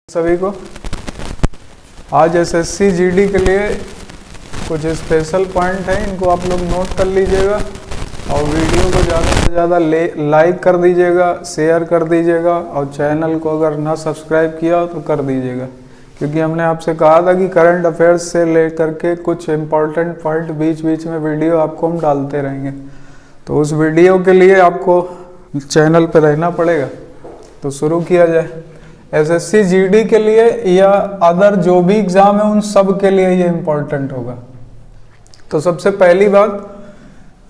सभी को आज एसएससी जीडी के लिए कुछ स्पेशल पॉइंट हैं, इनको आप लोग नोट कर लीजिएगा और वीडियो को ज़्यादा से ज़्यादा लाइक कर दीजिएगा, शेयर कर दीजिएगा और चैनल को अगर ना सब्सक्राइब किया हो तो कर दीजिएगा, क्योंकि हमने आपसे कहा था कि करंट अफेयर्स से लेकर के कुछ इम्पोर्टेंट पॉइंट बीच बीच में वीडियो आपको हम डालते रहेंगे। तो उस वीडियो के लिए आपको चैनल पर रहना पड़ेगा। तो शुरू किया जाए। एसएससी जीडी के लिए या अदर जो भी एग्जाम है उन सब के लिए ये इम्पोर्टेंट होगा। तो सबसे पहली बात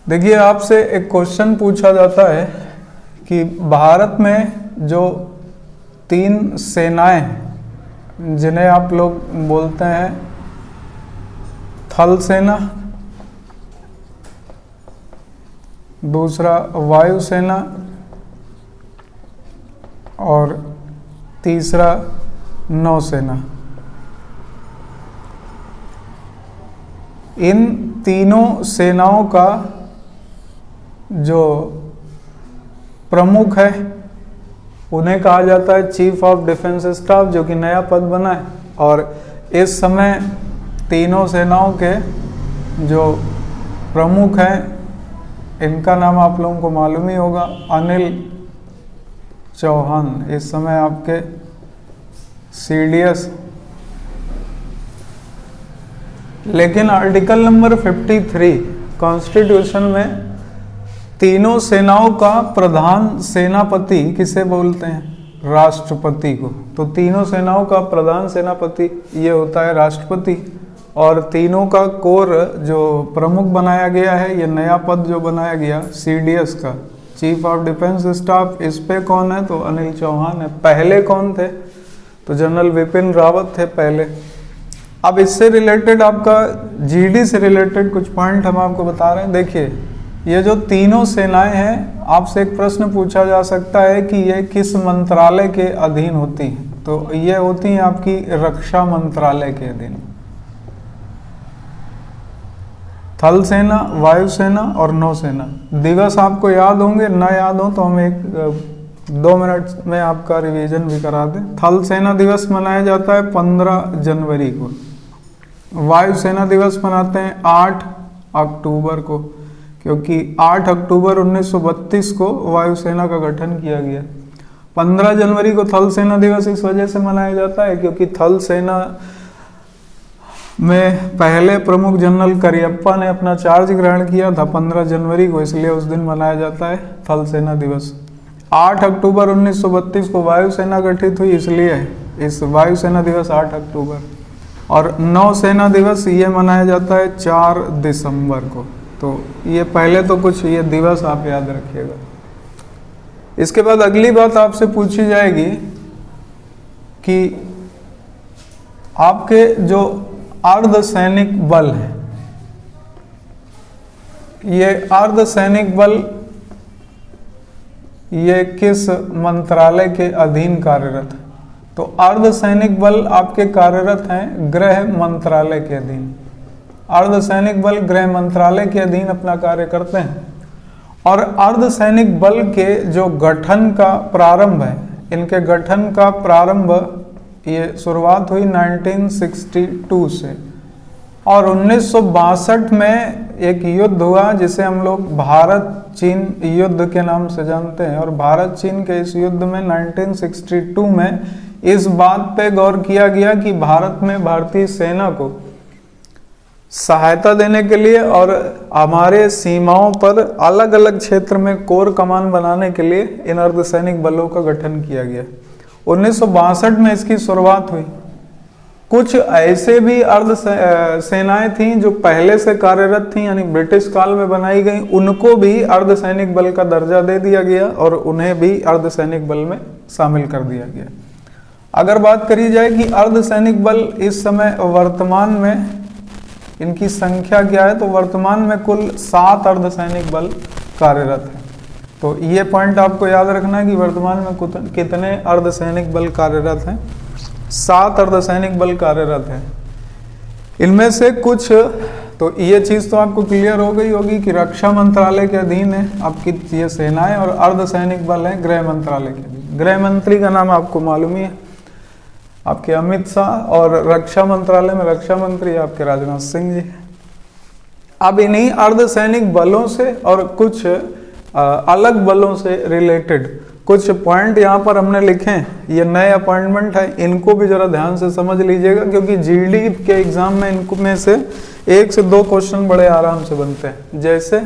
देखिए, आपसे एक क्वेश्चन पूछा जाता है कि भारत में जो 3 सेनाएं हैं जिन्हें आप लोग बोलते हैं थल सेना, दूसरा वायुसेना और तीसरा नौसेना, इन तीनों सेनाओं का जो प्रमुख है उन्हें कहा जाता है चीफ ऑफ डिफेंस स्टाफ, जो कि नया पद बना है। और इस समय तीनों सेनाओं के जो प्रमुख हैं इनका नाम आप लोगों को मालूम ही होगा, अनिल चौहान इस समय आपके सीडीएस। लेकिन आर्टिकल नंबर 53 कॉन्स्टिट्यूशन में तीनों सेनाओं का प्रधान सेनापति किसे बोलते हैं? राष्ट्रपति को। तो तीनों सेनाओं का प्रधान सेनापति ये होता है राष्ट्रपति। और तीनों का कोर जो प्रमुख बनाया गया है, ये नया पद जो बनाया गया सीडीएस का, चीफ ऑफ डिफेंस स्टाफ, इस पे कौन है? तो अनिल चौहान है। पहले कौन थे? तो जनरल विपिन रावत थे पहले। अब इससे रिलेटेड आपका जीडी से रिलेटेड कुछ पॉइंट हम आपको बता रहे हैं। देखिए, ये जो तीनों सेनाएं हैं, आपसे एक प्रश्न पूछा जा सकता है कि ये किस मंत्रालय के अधीन होती हैं? तो ये होती हैं आपकी रक्षा मंत्रालय के अधीन। थल सेना, वायुसेना और नौसेना। दिवस आपको याद होंगे, ना याद हो तो हम 2 मिनट में आपका रिवीजन भी करा दें। थल सेना दिवस मनाया जाता है 15 जनवरी को। वायुसेना दिवस मनाते हैं 8 अक्टूबर को, क्योंकि 8 अक्टूबर 1932 को वायुसेना का गठन किया गया। 15 जनवरी को थल सेना दिवस इस वजह से मनाया जाता है क्योंकि थल सेना में पहले प्रमुख जनरल करियप्पा ने अपना चार्ज ग्रहण किया था 15 जनवरी को, इसलिए उस दिन मनाया जाता है थल सेना दिवस। 8 अक्टूबर 1932 को वायुसेना गठित हुई, इसलिए इस वायुसेना दिवस 8 अक्टूबर। और नौसेना दिवस ये मनाया जाता है 4 दिसंबर को। तो ये पहले तो कुछ ये दिवस आप याद रखिएगा। इसके बाद अगली बात आपसे पूछी जाएगी कि आपके जो अर्धसैनिक बल है, ये अर्धसैनिक बल ये किस मंत्रालय के अधीन कार्यरत है? तो अर्धसैनिक बल आपके कार्यरत हैं गृह मंत्रालय के अधीन। अर्धसैनिक बल गृह मंत्रालय के अधीन अपना कार्य करते हैं। और अर्धसैनिक बल के जो गठन का प्रारंभ है, इनके गठन का प्रारंभ ये शुरुआत हुई 1962 से। और 1962 में एक युद्ध हुआ जिसे हम लोग भारत चीन युद्ध के नाम से जानते हैं। और भारत चीन के इस युद्ध में 1962 में इस बात पे गौर किया गया कि भारत में भारतीय सेना को सहायता देने के लिए और हमारे सीमाओं पर अलग अलग क्षेत्र में कोर कमान बनाने के लिए इन अर्धसैनिक बलों का गठन किया गया। 1962 में इसकी शुरुआत हुई। कुछ ऐसे भी अर्ध सेनाएं थीं जो पहले से कार्यरत थीं, यानी ब्रिटिश काल में बनाई गई, उनको भी अर्धसैनिक बल का दर्जा दे दिया गया और उन्हें भी अर्धसैनिक बल में शामिल कर दिया गया। अगर बात करी जाए कि अर्धसैनिक बल इस समय वर्तमान में इनकी संख्या क्या है, तो वर्तमान में कुल 7 अर्धसैनिक बल कार्यरत हैं। तो ये पॉइंट आपको याद रखना है कि वर्तमान में कितने अर्धसैनिक बल कार्यरत हैं? 7 अर्धसैनिक बल कार्यरत हैं। इनमें से कुछ, तो ये चीज़ तो आपको क्लियर हो गई होगी कि रक्षा मंत्रालय के अधीन है आपकी ये सेनाएं, और अर्धसैनिक बल हैं गृह मंत्रालय के अधीन। गृह मंत्री का नाम आपको मालूम ही है। आपके अमित शाह, और रक्षा मंत्रालय में रक्षा मंत्री आपके राजनाथ सिंह जी। अब इन्हीं अर्धसैनिक बलों से और कुछ अलग बलों से रिलेटेड कुछ पॉइंट यहाँ पर हमने लिखे हैं। ये नए अपॉइंटमेंट है, इनको भी जरा ध्यान से समझ लीजिएगा, क्योंकि जीडी के एग्जाम में इनको में से 1 से 2 क्वेश्चन बड़े आराम से बनते हैं। जैसे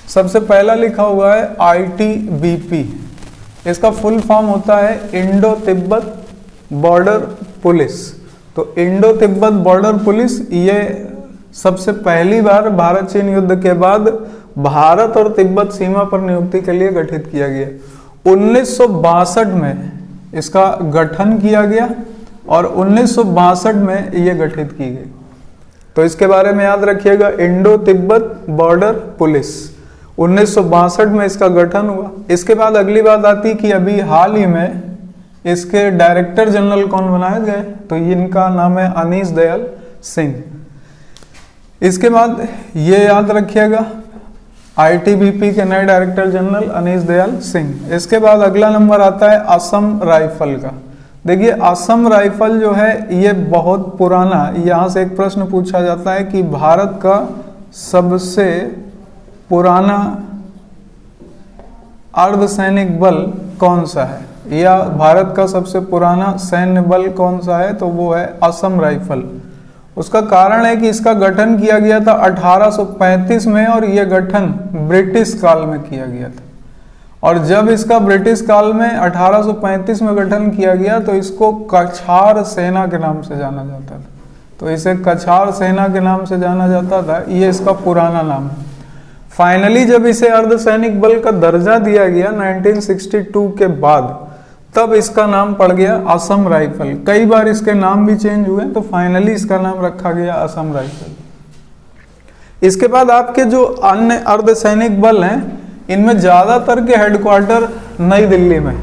सबसे पहला लिखा हुआ है ITBP, इसका फुल फॉर्म होता है इंडो तिब्बत बॉर्डर पुलिस। तो इंडो तिब्बत बॉर्डर पुलिस ये सबसे पहली बार भारत चीन युद्ध के बाद भारत और तिब्बत सीमा पर नियुक्ति के लिए गठित किया गया। 1962 में इसका गठन किया गया और 1962 में ये गठित की गई। तो इसके बारे में याद रखिएगा, इंडो तिब्बत बॉर्डर पुलिस 1962 में इसका गठन हुआ। इसके बाद अगली बात आती कि अभी हाल ही में इसके डायरेक्टर जनरल कौन बनाए गए, तो इनका नाम है अनीश दयाल सिंह। इसके बाद ये याद रखिएगा, ITBP के नए डायरेक्टर जनरल अनीश दयाल सिंह। इसके बाद अगला नंबर आता है असम राइफल का। देखिए असम राइफल जो है ये बहुत पुराना, यहाँ से एक प्रश्न पूछा जाता है कि भारत का सबसे पुराना अर्धसैनिक बल कौन सा है, या भारत का सबसे पुराना सैन्य बल कौन सा है, तो वो है असम राइफल। उसका कारण है कि इसका गठन किया गया था 1835 में और यह गठन ब्रिटिश काल में किया गया था। और जब इसका ब्रिटिश काल में 1835 में गठन किया गया तो इसको कछार सेना के नाम से जाना जाता था। तो इसे कछार सेना के नाम से जाना जाता था, ये इसका पुराना नाम है। फाइनली जब इसे अर्धसैनिक बल का दर्जा दिया गया 1962 के बाद, तब इसका नाम पड़ गया असम राइफल। कई बार इसके नाम भी चेंज हुए, तो फाइनली इसका नाम रखा गया असम राइफल। इसके बाद आपके जो अन्य अर्धसैनिक बल हैं, इनमें ज्यादातर के हेडक्वार्टर नई दिल्ली में,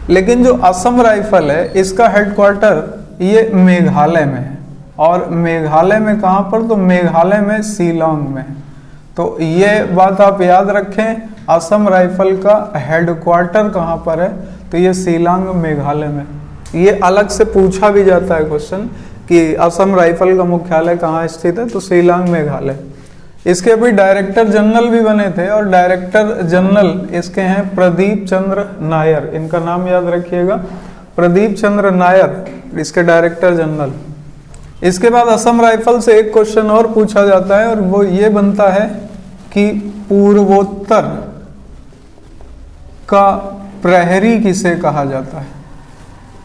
लेकिन जो असम राइफल है इसका हेडक्वार्टर ये मेघालय में है। और मेघालय में कहाँ पर, तो मेघालय में शिलांग में। तो ये बात आप याद रखें, असम राइफल का हेडक्वार्टर कहाँ पर है, तो ये शिलांग मेघालय में। ये अलग से पूछा भी जाता है क्वेश्चन कि असम राइफल का मुख्यालय कहाँ स्थित है, तो शिलांग मेघालय। इसके अभी डायरेक्टर जनरल भी बने थे, और डायरेक्टर जनरल इसके हैं प्रदीप चंद्र नायर। इनका नाम याद रखिएगा, प्रदीप चंद्र नायर इसके डायरेक्टर जनरल। इसके बाद असम राइफल से एक क्वेश्चन और पूछा जाता है, और वो ये बनता है कि पूर्वोत्तर का प्रहरी किसे कहा जाता है।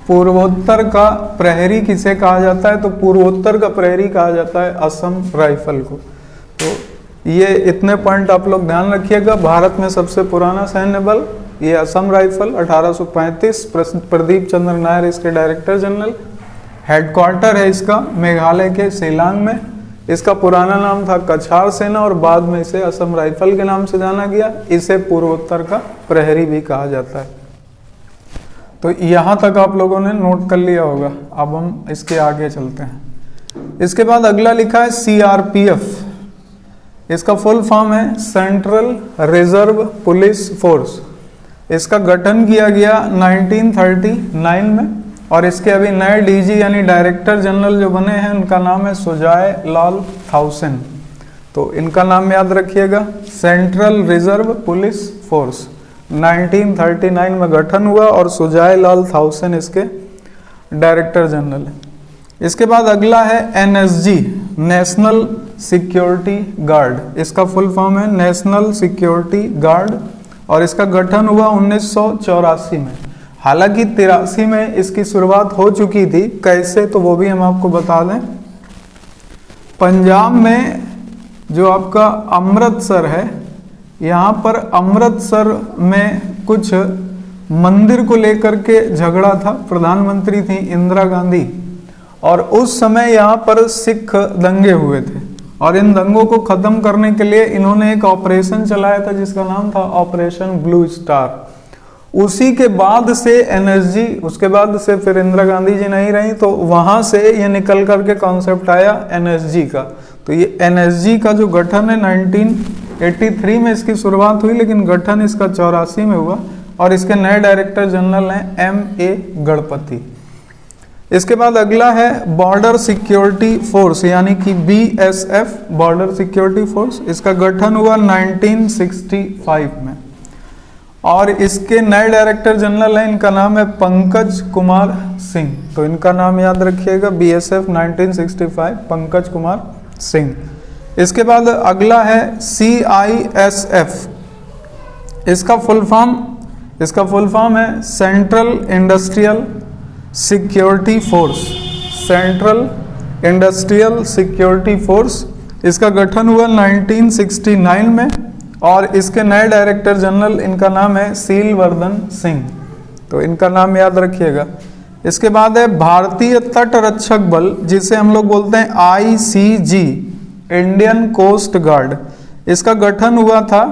पूर्वोत्तर का प्रहरी किसे कहा जाता है, तो पूर्वोत्तर का प्रहरी कहा जाता है असम राइफल को। तो ये इतने पॉइंट आप लोग ध्यान रखिएगा। भारत में सबसे पुराना सैन्य बल ये असम राइफल 1835, प्रदीप चंद्र नायर इसके डायरेक्टर जनरल। हेडक्वार्टर है इसका मेघालय के शिलांग में। इसका पुराना नाम था कछार सेना और बाद में इसे असम राइफल के नाम से जाना गया। इसे पूर्वोत्तर का प्रहरी भी कहा जाता है। तो यहाँ तक आप लोगों ने नोट कर लिया होगा। अब हम इसके आगे चलते हैं। इसके बाद अगला लिखा है CRPF। इसका फुल फॉर्म है सेंट्रल रिजर्व पुलिस फोर्स। इसका गठन किया गया 1939 में, और इसके अभी नए DG यानी डायरेक्टर जनरल जो बने हैं उनका नाम है सुजाय लाल थाउसेन। तो इनका नाम याद रखिएगा, सेंट्रल रिजर्व पुलिस फोर्स 1939 में गठन हुआ और सुजाय लाल थाउसेन इसके डायरेक्टर जनरल है। इसके बाद अगला है NSG, नेशनल सिक्योरिटी गार्ड। इसका फुल फॉर्म है नेशनल सिक्योरिटी गार्ड, और इसका गठन हुआ 1984 में। हालांकि 83 में इसकी शुरुआत हो चुकी थी। कैसे, तो वो भी हम आपको बता दें। पंजाब में जो आपका अमृतसर है, यहाँ पर अमृतसर में कुछ मंदिर को लेकर के झगड़ा था। प्रधानमंत्री थी इंदिरा गांधी, और उस समय यहाँ पर सिख दंगे हुए थे, और इन दंगों को खत्म करने के लिए इन्होंने एक ऑपरेशन चलाया था जिसका नाम था ऑपरेशन ब्लू स्टार। उसी के बाद से NSG, उसके बाद से फिर इंदिरा गांधी जी नहीं रही, तो वहां से ये निकल करके कॉन्सेप्ट आया NSG का। तो ये NSG का जो गठन है 1983 में इसकी शुरुआत हुई, लेकिन गठन इसका 84 में हुआ, और इसके नए डायरेक्टर जनरल हैं MA गणपति। इसके बाद अगला है बॉर्डर सिक्योरिटी फोर्स यानी कि BSF, बॉर्डर सिक्योरिटी फोर्स। इसका गठन हुआ 1965 में और इसके नए डायरेक्टर जनरल हैं, इनका नाम है पंकज कुमार सिंह। तो इनका नाम याद रखिएगा, BSF 1965, पंकज कुमार सिंह। इसके बाद अगला है CISF। इसका फुल फॉर्म है central industrial security force, central industrial security force. इसका गठन हुआ 1969 में और इसके नए डायरेक्टर जनरल, इनका नाम है सीलवर्धन सिंह। तो इनका नाम याद रखिएगा। इसके बाद है भारतीय तट रक्षक बल, जिसे हम लोग बोलते हैं ICG, इंडियन कोस्ट गार्ड। इसका गठन हुआ था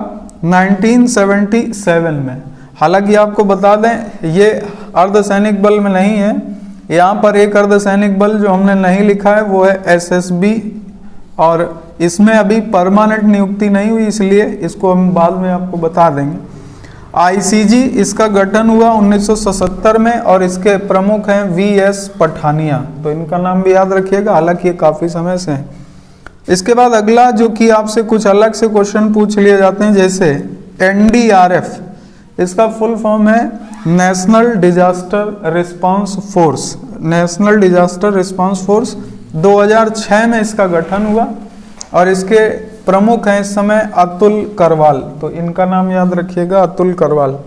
1977 में। हालांकि आपको बता दें ये अर्धसैनिक बल में नहीं है, यहाँ पर एक अर्धसैनिक बल जो हमने नहीं लिखा है वो है SSB, और इसमें अभी परमानेंट नियुक्ति नहीं हुई, इसलिए इसको हम बाद में आपको बता देंगे। ICG इसका गठन हुआ 1977 में और इसके प्रमुख हैं VS पठानिया। तो इनका नाम भी याद रखिएगा, हालांकि ये काफ़ी समय से है। इसके बाद अगला जो कि आपसे कुछ अलग से क्वेश्चन पूछ लिए जाते हैं, जैसे NDRF, इसका फुल फॉर्म है national disaster response force, national disaster response force. 2006 में इसका गठन हुआ और इसके प्रमुख हैं इस समय अतुल करवाल। तो इनका नाम याद रखिएगा, अतुल करवाल।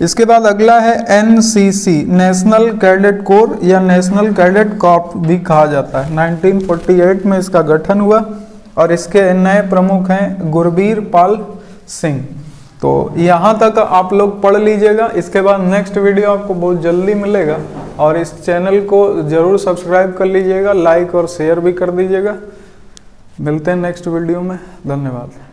इसके बाद अगला है NCC, नेशनल कैडेट कोर या नेशनल कैडेट कॉर्प भी कहा जाता है। 1948 में इसका गठन हुआ और इसके नए प्रमुख हैं गुरबीर पाल सिंह। तो यहाँ तक आप लोग पढ़ लीजिएगा। इसके बाद नेक्स्ट वीडियो आपको बहुत जल्दी मिलेगा और इस चैनल को ज़रूर सब्सक्राइब कर लीजिएगा, लाइक और शेयर भी कर दीजिएगा। मिलते हैं नेक्स्ट वीडियो में। धन्यवाद।